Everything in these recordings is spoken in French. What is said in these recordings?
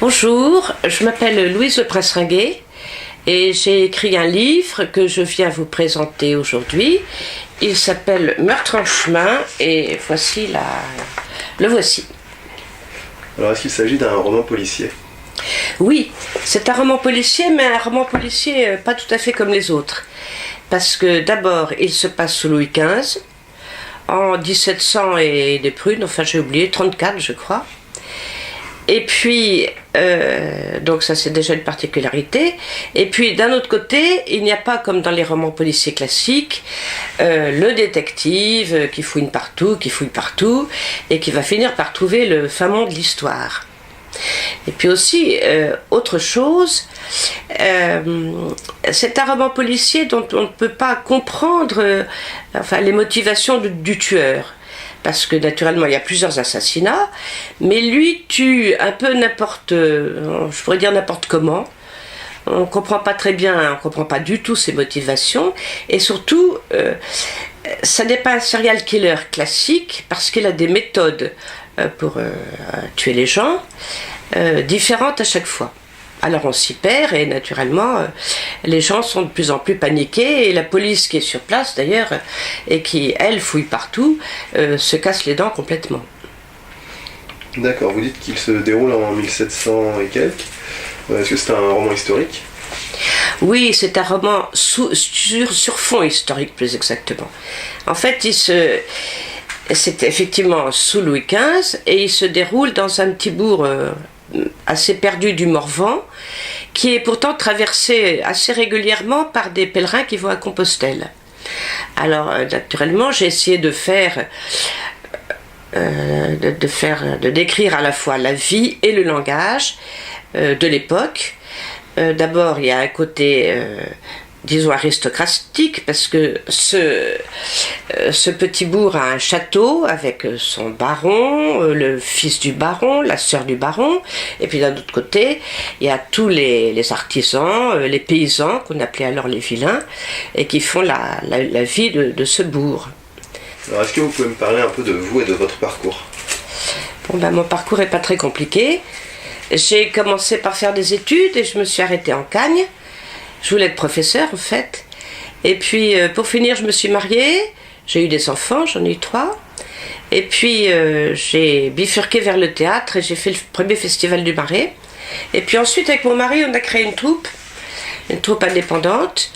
Bonjour, je m'appelle Louise Le Prince-Ringuet et j'ai écrit un livre que je viens vous présenter aujourd'hui. Il s'appelle Meurtre en chemin et le voici. Alors est-ce qu'il s'agit d'un roman policier ? Oui, c'est un roman policier, mais un roman policier pas tout à fait comme les autres. Parce que d'abord, il se passe sous Louis XV, en 1700 et des prunes, enfin j'ai oublié, 34 je crois. Et puis, donc ça c'est déjà une particularité. Et puis d'un autre côté, il n'y a pas comme dans les romans policiers classiques, le détective qui fouille partout, et qui va finir par trouver le fin mot de l'histoire. Et puis aussi, autre chose, c'est un roman policier dont on ne peut pas comprendre les motivations du tueur. Parce que naturellement il y a plusieurs assassinats, mais lui tue un peu je pourrais dire n'importe comment. On ne comprend pas très bien, on ne comprend pas du tout ses motivations, et surtout, ça n'est pas un serial killer classique, parce qu'il a des méthodes pour tuer les gens, différentes à chaque fois. Alors on s'y perd et naturellement les gens sont de plus en plus paniqués et la police qui est sur place d'ailleurs et qui elle fouille partout se casse les dents complètement. D'accord, vous dites qu'il se déroule en 1700 et quelques. Est-ce que c'est un roman historique ? Oui, c'est un roman sur fond historique plus exactement. En fait c'est effectivement sous Louis XV et il se déroule dans un petit bourg assez perdu du Morvan, qui est pourtant traversé assez régulièrement par des pèlerins qui vont à Compostelle. Alors naturellement j'ai essayé de décrire à la fois la vie et le langage de l'époque. D'abord il y a un côté disons aristocratique, parce que ce petit bourg a un château avec son baron, le fils du baron, la sœur du baron, et puis d'un autre côté il y a tous les artisans, les paysans qu'on appelait alors les vilains, et qui font la vie de ce bourg. Alors est-ce que vous pouvez me parler un peu de vous et de votre parcours ? Mon parcours n'est pas très compliqué. J'ai commencé par faire des études et je me suis arrêtée en Cagne. Je voulais être professeur en fait. Et puis pour finir, je me suis mariée. J'ai eu des enfants, j'en ai eu 3. Et puis j'ai bifurqué vers le théâtre et j'ai fait le premier festival du Marais. Et puis ensuite, avec mon mari, on a créé une troupe indépendante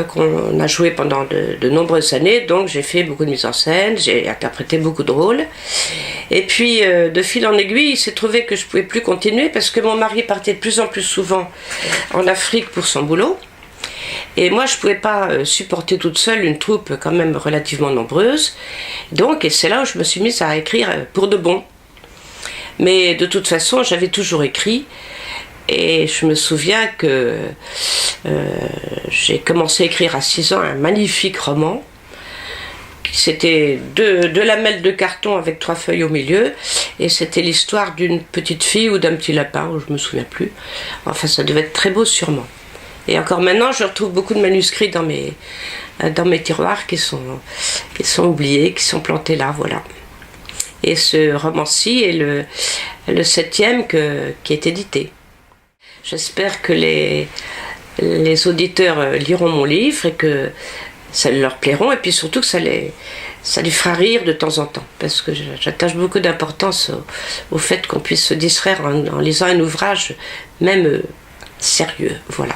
qu'on a joué pendant de nombreuses années. Donc j'ai fait beaucoup de mise en scène, j'ai interprété beaucoup de rôles. Et puis de fil en aiguille, il s'est trouvé que je ne pouvais plus continuer parce que mon mari partait de plus en plus souvent en Afrique pour son boulot. Et moi, je ne pouvais pas supporter toute seule une troupe quand même relativement nombreuse. Donc, et c'est là où je me suis mise à écrire pour de bon. Mais de toute façon, j'avais toujours écrit. Et je me souviens que j'ai commencé à écrire à 6 ans un magnifique roman. C'était deux lamelles de carton avec 3 feuilles au milieu. Et c'était l'histoire d'une petite fille ou d'un petit lapin, je ne me souviens plus. Enfin, ça devait être très beau sûrement. Et encore maintenant, je retrouve beaucoup de manuscrits dans mes tiroirs qui sont oubliés, qui sont plantés là, voilà. Et ce roman-ci est le 7e qui est édité. J'espère que les auditeurs liront mon livre et que ça leur plaira, et puis surtout que ça les fera rire de temps en temps, parce que j'attache beaucoup d'importance au fait qu'on puisse se distraire en lisant un ouvrage même sérieux, voilà.